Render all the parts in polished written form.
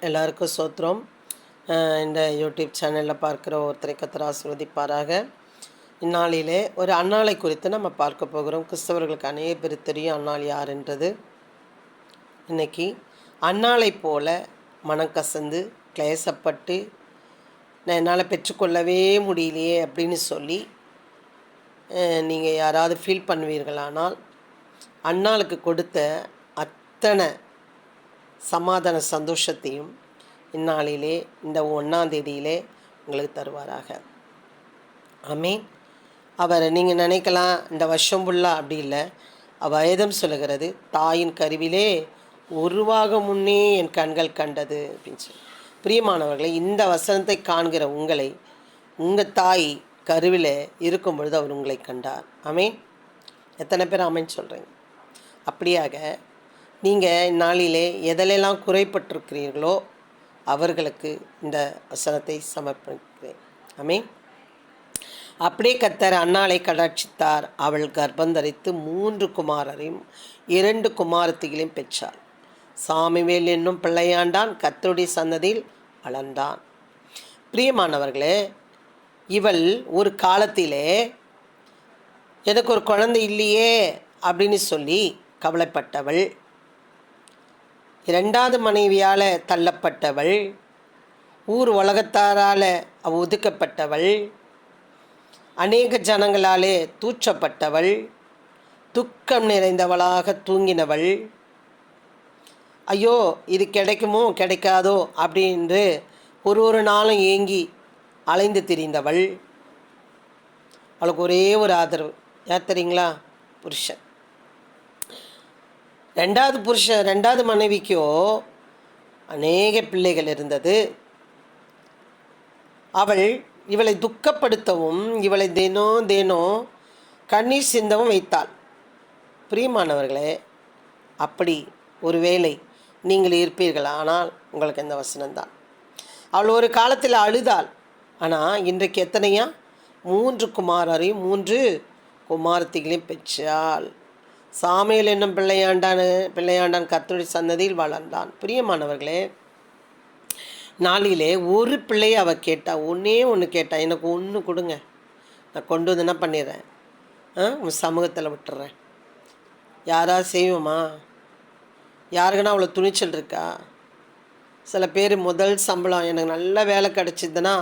எல்லாருக்கும் சோத்திரம். இந்த யூடியூப் சேனலில் பார்க்குற ஒருத்தரை கர்த்தர் ஆசீர்வதிப்பாராக. இந்நாளிலே ஒரு அன்னாளை குறித்து நம்ம பார்க்க போகிறோம். கிறிஸ்தவர்களுக்கு அநேக பேர் தெரியும் அன்னாள் யாருன்றது. இன்றைக்கி அன்னாளை போல மனம் கசந்து கிளேசப்பட்டு நான் என்னால் பெற்றுக்கொள்ளவே முடியலையே அப்படின்னு சொல்லி நீங்கள் யாராவது ஃபீல் பண்ணுவீர்களானால், அன்னாளுக்கு கொடுத்த அத்தனை சமாதான சந்தோஷத்தையும் இந்நாளிலே இந்த 1ஆம் தேதியிலே உங்களுக்கு தருவாராக. ஆமீன். அவர் நீங்கள் நினைக்கலாம் இந்த வருஷம் ஃபுல்லாக அப்படி இல்லை. வேதம் சொல்லுகிறது, தாயின் கருவிலே உருவாக முன்னே என் கண்கள் கண்டது அப்படின்னு சொல்லி. பிரியமானவர்களை, இந்த வசனத்தை காண்கிற உங்களை உங்கள் தாய் கருவில் இருக்கும் பொழுது அவர் உங்களை கண்டார். ஆமீன். எத்தனை பேர் ஆமீன் சொல்கிறீங்க? அப்படியாக நீங்கள் இந்நாளிலே எதிலெல்லாம் குறைப்பட்டிருக்கிறீர்களோ அவர்களுக்கு இந்த வசனத்தை சமர்ப்பிக்கிறேன். ஆமீன். அப்படியே கர்த்தர் அன்னாளை கடாட்சித்தார். அவள் கர்ப்பந்தரித்து 3 குமாரரையும் 2 குமாரத்திகளையும் பெற்றாள். சாமுவேல் என்னும் பிள்ளையாண்டான், கர்த்தருடைய சன்னதியில் வளர்ந்தான். பிரியமானவர்களே, இவள் ஒரு காலத்திலே எனக்கு ஒரு குழந்தை இல்லையே அப்படின்னு சொல்லி கவலைப்பட்டவள், 2வது மனைவியால் தள்ளப்பட்டவள், ஊர் உலகத்தாரால் ஒதுக்கப்பட்டவள், அநேக ஜனங்களாலே தூற்றப்பட்டவள், துக்கம் நிறைந்தவளாக தூங்கினவள், ஐயோ இது கிடைக்குமோ கிடைக்காதோ அப்படின்று ஒரு நாளும் ஏங்கி அலைந்து திரிந்தவள். அவளுக்கு ஒரே ஒரு ஆதரவு யார் தெரியுங்களா? புருஷன். 2வது மனைவிக்கோ அநேக பிள்ளைகள் இருந்தது. அவள் இவளை துக்கப்படுத்தவும் இவளை தினம் கண்ணீர் சிந்தவும் வைத்தாள். பிரியமானவர்களே, அப்படி ஒரு வேளை நீங்கள் இருப்பீர்கள், ஆனால் உங்களுக்கு இந்த வசனம்தான். அவள் ஒரு காலத்தில் அழுதாள். ஆனால் இன்றைக்கு எத்தனையா? 3 குமாரரையும் 3 குமாரத்திகளையும் பெற்றாள். சாமுவேல் என்னும் பிள்ளையாண்டான் கர்த்தருடைய சன்னதியில் வளர்ந்தான். பிரியமானவர்களே, நாளிலே ஒரு பிள்ளையை அவள் கேட்டா, ஒன்று கேட்டா, எனக்கு ஒன்று கொடுங்க, நான் கொண்டு வந்து என்ன பண்ணிடுறேன், உன் சமூகத்தில் விட்டுறேன். யாராவது செய்வோமா? யாருக்குன்னா அவ்வளோ துணிச்சல் இருக்கா? சில பேர் முதல் சம்பளம் எனக்கு நல்ல வேலை கிடச்சிதுன்னா,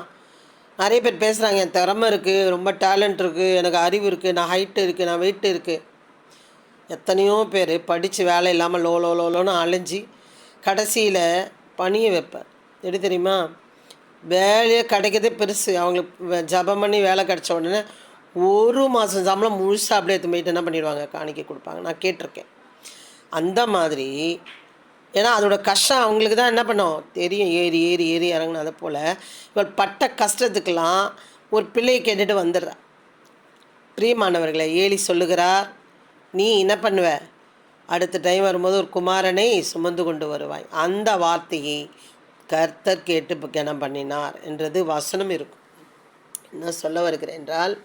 நிறைய பேர் பேசுகிறாங்க, என் திறமை இருக்குது, ரொம்ப டேலண்ட் இருக்குது, எனக்கு அறிவு இருக்குது, நான் ஹைட்டு இருக்குது, நான் வெயிட்டு இருக்குது. எத்தனையோ பேர் படித்து வேலை இல்லாமல் லோன்னு அலைஞ்சி கடைசியில் பணியை வைப்பார். எப்படி தெரியுமா? வேலையை கிடைக்கிறதே பெருசு. அவங்களுக்கு ஜபம் பண்ணி வேலை கிடச்ச உடனே 1 மாதம் சம்பளம் முழுசாக அப்படியே எடுத்து போயிட்டு என்ன பண்ணிடுவாங்க, காணிக்க கொடுப்பாங்க. நான் கேட்டிருக்கேன். அந்த மாதிரி, ஏன்னா அதோட கஷ்டம் அவங்களுக்கு தான் என்ன பண்ணோம் தெரியும், ஏறி இறங்கணும். அதை போல் இவள் பட்ட கஷ்டத்துக்கெல்லாம் ஒரு பிள்ளையை கேட்டுட்டு வந்துடுறா. பிரியமானவர்களை, ஏலி சொல்லுகிறார், நீ என்ன பண்ணுவ, அடுத்த டைம் வரும்போது ஒரு குமாரனை சுமந்து கொண்டு வருவாய். அந்த வார்த்தையை கர்த்தர் கேட்டு கனம் பண்ணினார் என்றது வசனம் இருக்கும். என்ன சொல்ல வருகிறேன் என்றால்,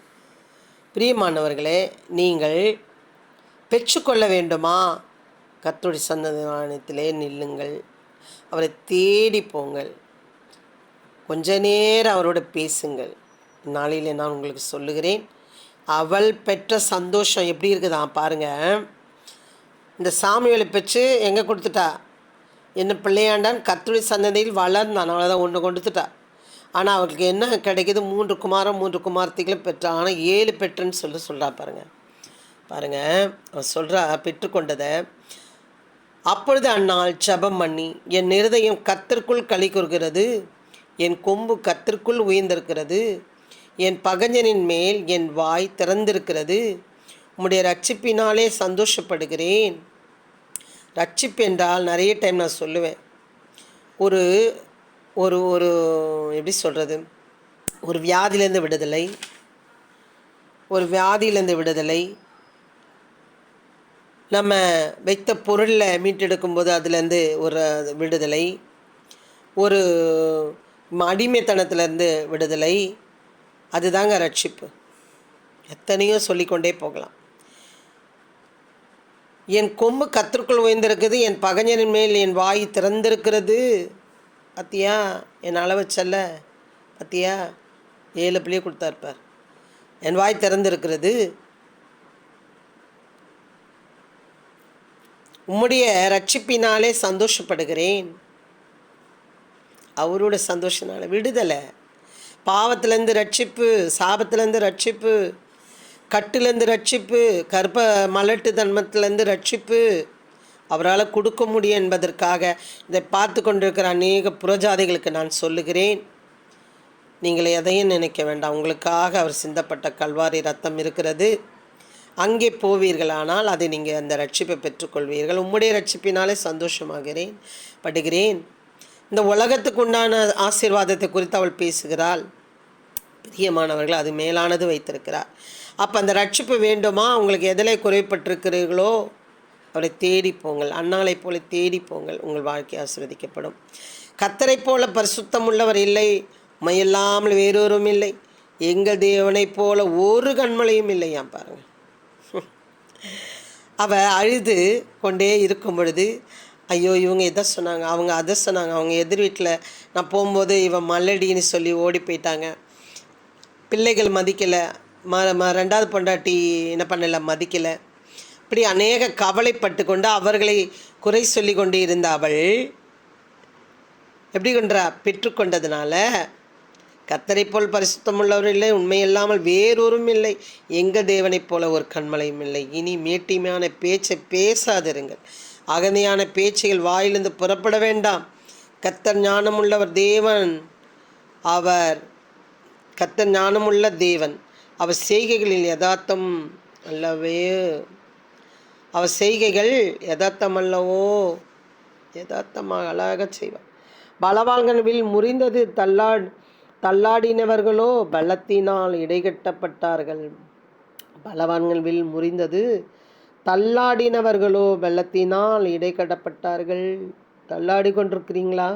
பிரியமானவர்களே, நீங்கள் பெற்றுக்கொள்ள வேண்டுமா? கர்த்தருடைய சன்னதியிலே நில்லுங்கள், அவரை தேடி போங்கள், கொஞ்ச நேரம் அவரோட பேசுங்கள். நாளிலே நான் உங்களுக்கு சொல்லுகிறேன், அவள் பெற்ற சந்தோஷம் எப்படி இருக்குதா பாருங்கள். இந்த சாமுவேலை பெற்று எங்கே கொடுத்துட்டா? என்ன பிள்ளையாண்டான் கர்த்தருடைய சன்னதியில் வளர்ந்தான், அவ்வளோதான், ஒன்று கொடுத்துட்டா. ஆனால் அவளுக்கு என்ன கிடைக்கிது? 3 குமாரம் 3 குமாரத்திகளும் பெற்றா. ஆனால் 7 பெற்றுன்னு சொல்கிறா பாருங்கள். அவன் சொல்கிறா பெற்றுக்கொண்டதை. அப்பொழுது அன்னாள் ஜெபம் பண்ணி, என் இருதயம் கர்த்தருக்குள் களி கூர்கிறது, என் கொம்பு கர்த்தருக்குள் உயர்ந்திருக்கிறது, என் பகைஞனின் மேல் என் வாய் திறந்திருக்கிறது, உம்முடைய ரட்சிப்பினாலே சந்தோஷப்படுகிறேன். ரட்சிப்பு என்றால் நிறைய டைம் நான் சொல்லுவேன், ஒரு ஒரு ஒரு எப்படி சொல்கிறது, ஒரு வியாதியிலேருந்து விடுதலை, நம்ம வைத்த பொருளில் மீட்டெடுக்கும்போது அதுலேருந்து ஒரு விடுதலை, ஒரு அடிமைத்தனத்திலேருந்து விடுதலை, அதுதாங்க ரட்சிப்பு. எத்தனையோ சொல்லிக்கொண்டே போகலாம். என் கொம்பு கர்த்தருக்குள் உயர்ந்திருக்குது, என் பகைஞரின் மேல் என் வாய் திறந்திருக்கிறது. பார்த்தியா என் அளவை செல்ல, பார்த்தியா 7 பிள்ளையை கொடுத்தாருப்பார். என் வாய் திறந்திருக்கிறது. உம்முடைய ரட்சிப்பினாலே சந்தோஷப்படுகிறேன். அவரோட சந்தோஷனால விடுதலை, பாவத்திலேருந்து ரட்சிப்பு, சாபத்திலேருந்து ரட்சிப்பு, கட்டிலேருந்து ரட்சிப்பு, கர்ப்ப மலட்டு தன்மத்திலேருந்து ரட்சிப்பு அவரால் கொடுக்க முடியும் என்பதற்காக இதை பார்த்து கொண்டிருக்கிற அநேக புறஜாதிகளுக்கு நான் சொல்லுகிறேன், நீங்கள் எதையும் நினைக்க வேண்டாம். உங்களுக்காக அவர் சிந்தப்பட்ட கல்வாரி ரத்தம் இருக்கிறது. அங்கே போவீர்களானால் அதை நீங்கள் அந்த ரட்சிப்பை பெற்றுக்கொள்வீர்கள். உம்முடைய ரட்சிப்பினாலே சந்தோஷமாகிறேன் படுகிறேன். இந்த உலகத்துக்கு உண்டான ஆசீர்வாதத்தை குறித்து அவள் பேசுகிறாள். பிரியமானவர்கள், அது மேலானது வைத்திருக்கிறார். அப்போ அந்த ரட்சிப்பு வேண்டுமா? உங்களுக்கு எதில் குறைப்பட்டிருக்கிறீர்களோ அவரை தேடி போங்கள். அன்னாலை போல தேடி போங்கள், உங்கள் வாழ்க்கை ஆசீர்வதிக்கப்படும். கர்த்தரை போல பரிசுத்தம் உள்ளவர் இல்லை, மையில்லாமல் வேறொரும் இல்லை. எங்கள் தேவனைப் போல ஒரு கண்மலையும் இல்லையாம். பாருங்கள், அவள் அழுது கொண்டே இருக்கும் பொழுது, ஐயோ இவங்க இதை சொன்னாங்க, அவங்க அதை சொன்னாங்க, அவங்க எதிர் வீட்டில் நான் போகும்போது இவன் மல்லடின்னு சொல்லி ஓடி போயிட்டாங்க, பிள்ளைகள் மதிக்கலை, ரெண்டாவது பொண்டாட்டி என்ன பண்ணலை, மதிக்கலை. இப்படி அநேக கவலைப்பட்டு கொண்டு அவர்களை குறை சொல்லி கொண்டு இருந்த அவள் எப்படி கொண்டா பெற்றுக்கொண்டதுனால, கர்த்தரை போல் பரிசுத்தமுள்ளவர் இல்லை, உண்மையில்லாமல் வேறொரும் இல்லை, எங்கள் தேவனைப் போல ஒரு கண்மலையும் இல்லை. இனி மேட்டிமையான பேச்சை பேசாதிருங்கள், அகந்தையான பேச்சுகள் வாயிலிருந்து புறப்பட வேண்டாம். கர்த்தர் ஞானமுள்ளவர் தேவன், கர்த்தர் ஞானமுள்ள தேவன், அவர் செய்கைகளில் யதார்த்தம் அல்லவே, அவர் செய்கைகள் யதார்த்தம் அல்லவோ, யதார்த்தமாக அழகாக செய்வார். பலவான்கள் வில் முறிந்தது, தள்ளாடினவர்களோ பலத்தினால் இடைகட்டப்பட்டார்கள். பலவான்கள் வில் முறிந்தது, தள்ளாடினவர்களோ பலத்தினால் இடைக்கட்டப்பட்டார்கள். தள்ளாடி கொண்டிருக்கிறீங்களா?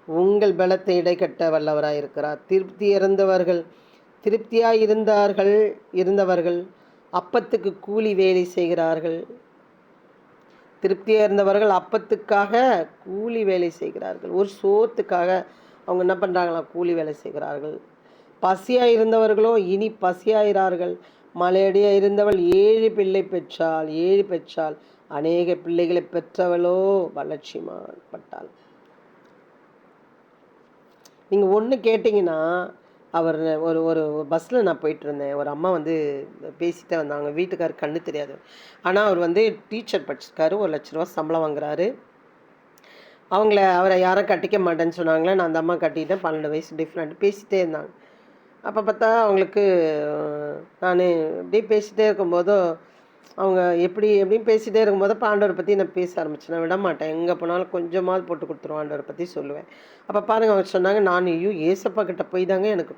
உங்கள் பலத்தை இடைக்கட்ட வல்லவராக இருக்கிறார். திருப்தியாய் இருந்தவர்கள் அப்பத்துக்கு கூலி வேலை செய்கிறார்கள். திருப்தியாக இருந்தவர்கள் அப்பத்துக்காக கூலி வேலை செய்கிறார்கள். ஒரு சோத்துக்காக அவங்க என்ன பண்ணுறாங்களா? கூலி வேலை செய்கிறார்கள். பசியாக இருந்தவர்களோ இனி பசியாகிறார்கள். மலையடியாக இருந்தவள் 7 பிள்ளை பெற்றாள். அநேக பிள்ளைகளை பெற்றவளோ வளர்ச்சிமாப்பட்டாள். நீங்கள் ஒன்று கேட்டிங்கன்னா, அவர் ஒரு பஸ்ஸில் நான் போயிட்டுருந்தேன். ஒரு அம்மா பேசிகிட்டே வந்தாங்க. வீட்டுக்காரர் கண்ணு தெரியாது, ஆனால் அவர் டீச்சர் படிச்சிருக்காரு, 1 லட்ச ரூபா சம்பளம் வாங்குறாரு. அவரை யாரும் கட்டிக்க மாட்டேன்னு சொன்னாங்களே, நான் அந்த அம்மா கட்டிட்டேன், 12 வயசு டிஃப்ரெண்ட். பேசிகிட்டே இருந்தாங்க. அப்போ பார்த்தா அவங்களுக்கு நான் இப்படியே பேசிகிட்டே இருக்கும்போதோ, அவங்க எப்படின்னு பேசிகிட்டே இருக்கும்போது ஆண்டவரை பற்றி நான் பேச ஆரம்பிச்சேன். நான் விட மாட்டேன், எங்கே போனாலும் கொஞ்சமாவது போட்டு கொடுத்துருவோம், ஆண்டவரை பற்றி சொல்லுவேன். அப்போ பாருங்கள், அவங்க சொன்னாங்க, நான் ஏசப்பா கிட்ட போய் தாங்க எனக்கு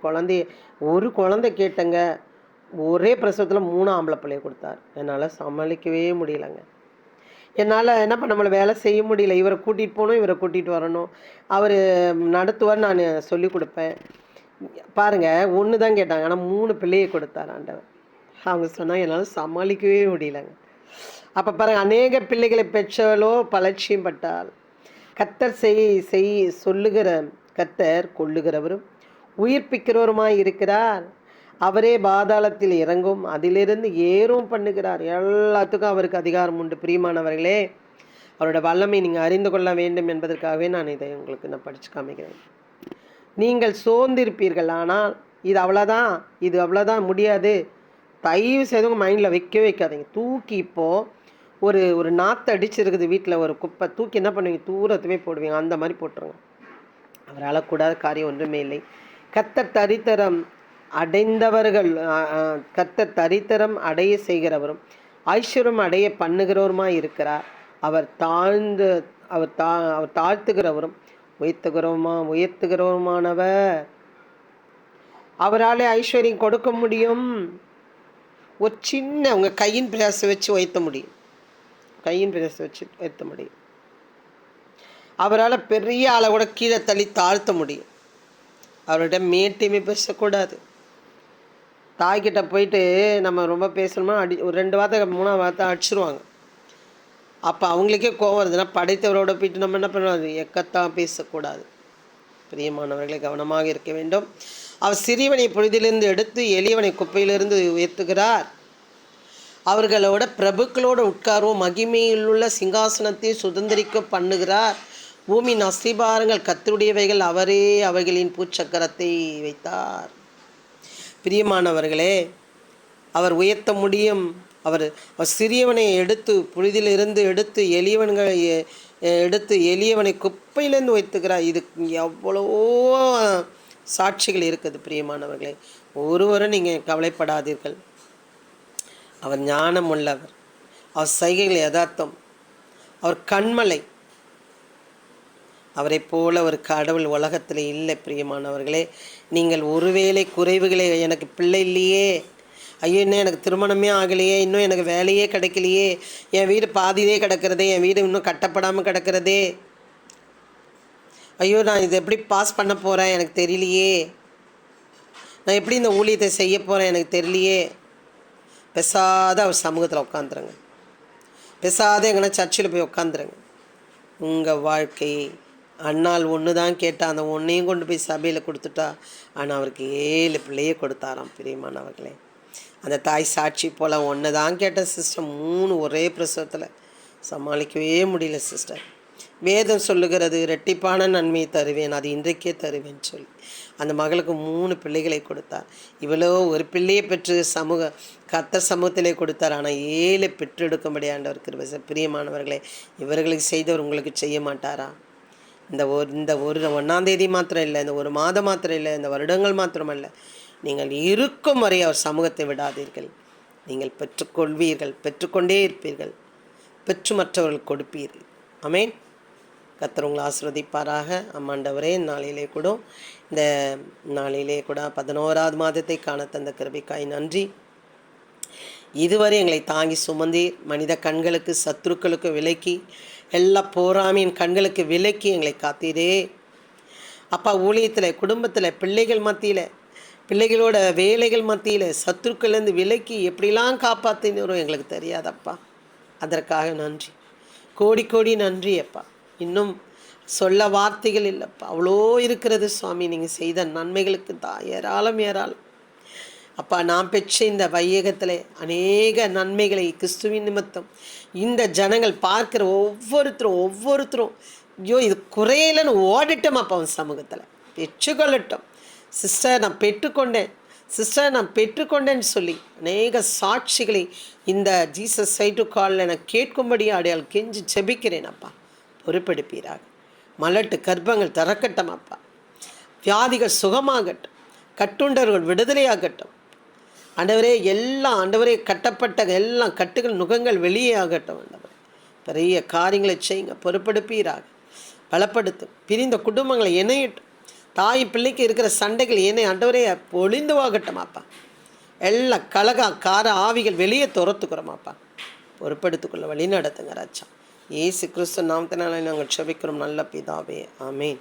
ஒரு குழந்தை கேட்டேங்க, ஒரே பிரசவத்தில் 3 ஆம்பளை பிள்ளைய கொடுத்தார். என்னால் சமாளிக்கவே முடியலைங்க. என்னால் என்ன பண்ண முடியல, வேலை செய்ய முடியல. இவரை கூட்டிகிட்டு போகணும், இவரை கூட்டிகிட்டு வரணும், அவர் நடத்துவார், நான் சொல்லி கொடுப்பேன். பாருங்கள், 1 தான் கேட்டாங்க, ஆனால் 3 பிள்ளையை கொடுத்தார் ஆண்டவர். அவங்க சொன்னாங்க, என்னால் சமாளிக்கவே முடியலைங்க. அப்போ பாருங்கள், அநேக பிள்ளைகளை பெற்றவளோ பலட்சியம் பட்டாள். கர்த்தர் கொள்ளுகிறவரும் உயிர்ப்பிக்கிறவருமாய் இருக்கிறார். அவரே பாதாளத்தில் இறங்கும், அதிலிருந்து ஏறும் பண்ணுகிறார். எல்லாத்துக்கும் அவருக்கு அதிகாரம் உண்டு. பிரியமானவர்களே, அவரோட வல்லமை நீங்கள் அறிந்து கொள்ள வேண்டும் என்பதற்காகவே நான் இதை உங்களுக்கு படித்து காமிக்கிறேன். நீங்கள் சோர்ந்திருப்பீர்கள், ஆனால் இது அவ்வளோதான் முடியாது, தயவு செய்து உங்கள் மைண்டில் வைக்காதீங்க. தூக்கி இப்போது ஒரு நாற்று அடிச்சிருக்குது வீட்டில், ஒரு குப்பை தூக்கி என்ன பண்ணுவீங்க? தூரத்துமே போடுவீங்க. அந்த மாதிரி போட்டுருங்க. அவரால் கூடாத காரியம் ஒன்றுமே இல்லை. கர்த்தர் தரித்திரம் அடைய செய்கிறவரும் ஐஸ்வர்யம் அடைய பண்ணுகிறவருமாய் இருக்கிறார். அவர் தாழ்த்துகிறவரும் உயர்த்துகிறவருமானவர். அவரால் ஐஸ்வர்யம் கொடுக்க முடியும். ஒரு சின்ன உங்கள் கையின் பிரயாசை வச்சு உயர்த்த முடியும். அவரால் பெரிய ஆளை கூட கீழே தள்ளி தாழ்த்த முடியும். அவர்கிட்ட மேட்டியுமே பேசக்கூடாது. தாய்கிட்ட போயிட்டு நம்ம ரொம்ப பேசணுமா, ஒரு 2 வார்த்தை 3 வார்த்தை அடிச்சிருவாங்க. அப்போ அவங்களுக்கே கோவம் வருதுன்னா படைத்தவரோட போயிட்டு நம்ம என்ன பண்ணுறது? எக்கத்தான் பேசக்கூடாது. பிரியமானவர்களை கவனமாக இருக்க வேண்டும். அவர் சிறியவனை பொழுதிலிருந்து எடுத்து எளியவனை குப்பையிலிருந்து உயர்த்துகிறார். அவர்களோட பிரபுக்களோடு உட்கார்வும் மகிமையிலுள்ள சிங்காசனத்தை சுதந்திரிக்க பண்ணுகிறார். பூமியின் அஸ்திபாரங்கள் கர்த்தருடையவைகள், அவரே அவைகளின் பூச்சக்கரத்தை வைத்தார். பிரியமானவர்களே, அவர் உயர்த்த முடியும். அவர் சிறியவனை எடுத்து புழுதிலிருந்து எடுத்து எளியவன்களை எடுத்து எளியவனை குப்பையிலேருந்து உயர்த்துகிறார். இது எவ்வளோ சாட்சிகள் இருக்குது. பிரியமானவர்களே, ஒருவரும் நீங்கள் கவலைப்படாதீர்கள். அவர் ஞானம் உள்ளவர், அவர் செய்கைகள் யதார்த்தம், அவர் கண்மலை. அவரை போல ஒரு கடவுள் உலகத்தில் இல்லை. பிரியமானவர்களே, நீங்கள் ஒருவேளை குறைவுகளை, எனக்கு பிள்ளை இல்லையே, ஐயோ இன்னும் எனக்கு திருமணமே ஆகலையே, இன்னும் எனக்கு வேலையே கிடைக்கலையே, என் வீடு பாதியிலே கிடக்கிறதே, என் வீடு இன்னும் கட்டப்படாமல் கிடக்கிறதே, ஐயோ நான் இதை எப்படி பாஸ் பண்ண போகிறேன் எனக்கு தெரியலையே, நான் எப்படி இந்த ஊழியத்தை செய்ய போகிறேன் எனக்கு தெரியலையே, பெசாத அவர் சமூகத்தில் உட்காந்துருங்க. பெசாத எங்கன்னா சர்ச்சில் போய் உட்காந்துருங்க. உங்கள் வாழ்க்கையை அண்ணால் ஒன்று தான் கேட்டால் அந்த ஒன்றையும் கொண்டு போய் சபையில் கொடுத்துட்டா, ஆனால் அவருக்கு 7 பிள்ளையே கொடுத்தாராம். பிரியமானவர்களே, அந்த தாய் சாட்சி போல் ஒன்று தான் கேட்டேன் சிஸ்டர், 3 ஒரே பிரசவத்தில் சமாளிக்கவே முடியல சிஸ்டர். வேதம் சொல்லுகிறது, இரட்டிப்பான நன்மையை தருவேன், அது இன்றைக்கே தருவேன்னு சொல்லி அந்த மகளுக்கு 3 பிள்ளைகளை கொடுத்தார். இவ்வளோ ஒரு பிள்ளையை பெற்று கர்த்தர் சமூகத்திலே கொடுத்தார். ஆனால் 7 பெற்றெடுக்கும்படி ஆண்டவர் கிருபை. பிரியமானவர்களே, இவர்களுக்கு செய்தவர் உங்களுக்கு செய்ய மாட்டாரா? இந்த ஒரு 1ஆம் தேதி மாத்திரம் இல்லை, இந்த ஒரு மாதம் மாத்திரம் இல்லை, இந்த வருடங்கள் மாத்திரமல்ல, நீங்கள் இருக்கும் வரை அவர் சமூகத்தை விடாதீர்கள். நீங்கள் பெற்றுக்கொள்வீர்கள், பெற்றுக்கொண்டே இருப்பீர்கள், பெற்று மற்றவர்கள் கொடுப்பீர்கள். ஆமென். கர்த்தர் உங்களை ஆசீர்வதிப்பாராக. ஆண்டவரே, இந்த நாளிலே கூட 11ஆவது மாதத்தை காண தந்த கிருபைக்காய் நன்றி. இதுவரை எங்களை தாங்கி சுமந்தீர். மனித கண்களுக்கு சத்துருக்களுக்கு விலக்கி, எல்லா போராமையின் கண்களுக்கு விலக்கி எங்களை காத்தீரே அப்பா. ஊழியத்தில், குடும்பத்தில், பிள்ளைகள் மத்தியில், பிள்ளைகளோட வேலைகள் மத்தியில் சத்துருக்கள்லேருந்து விலக்கி எப்படிலாம் காப்பாற்றினோம் எங்களுக்கு தெரியாதப்பா. அதற்காக நன்றி, கோடி கோடி நன்றி அப்பா. இன்னும் சொல்ல வார்த்தைகள் இல்லைப்பா, அவ்வளோ இருக்கிறது சுவாமி. நீங்கள் செய்த நன்மைகளுக்கு தான் ஏராளம் ஏராளம் அப்பா. நான் பெற்ற இந்த வையகத்தில் அநேக நன்மைகளை கிறிஸ்துவின் நிமித்தம் இந்த ஜனங்கள் பார்க்குற ஒவ்வொருத்தரும் ஐயோ இது குறையலன்னு ஓடிட்டோம் அப்பா. அவன் சமூகத்தில் பெற்றுக்கொள்ளட்டும். சிஸ்டர் நான் பெற்றுக்கொண்டேன்னு சொல்லி அநேக சாட்சிகளை இந்த ஜீசஸ் சைட்டு காலில் நான் கேட்கும்படி அடையாள் கெஞ்சி செபிக்கிறேன் அப்பா. பொறுப்பெடுப்பீராக. மலட்டு கர்ப்பங்கள் திறக்கட்டும் அப்பா. வியாதிகள் சுகமாகட்டும், கட்டுண்டவர்கள் விடுதலையாகட்டும் ஆண்டவரே. ஆண்டவரே கட்டப்பட்ட எல்லாம் கட்டுகள் நுகங்கள் வெளியே ஆகட்டும் ஆண்டவரே. பெரிய காரியங்களை செய்யுங்க, பொறுப்பெடுப்பீராக. பலப்படுத்தும். பிரிந்த குடும்பங்களை இணையட்டும். தாய் பிள்ளைக்கு இருக்கிற சண்டைகள் ஆண்டவரே ஒளிந்து வாகட்டும் அப்பா. எல்லாம் கார ஆவிகள் வெளியே துரத்துக்கிறோமாப்பா. பொறுப்படுத்திக்கொள்ள வழி நடத்துங்க ராஜா. இயேசு கிறிஸ்து நாமத்தினால நாங்கள் செபிக்கிறோம் நல்ல பிதாவே. ஆமேன்.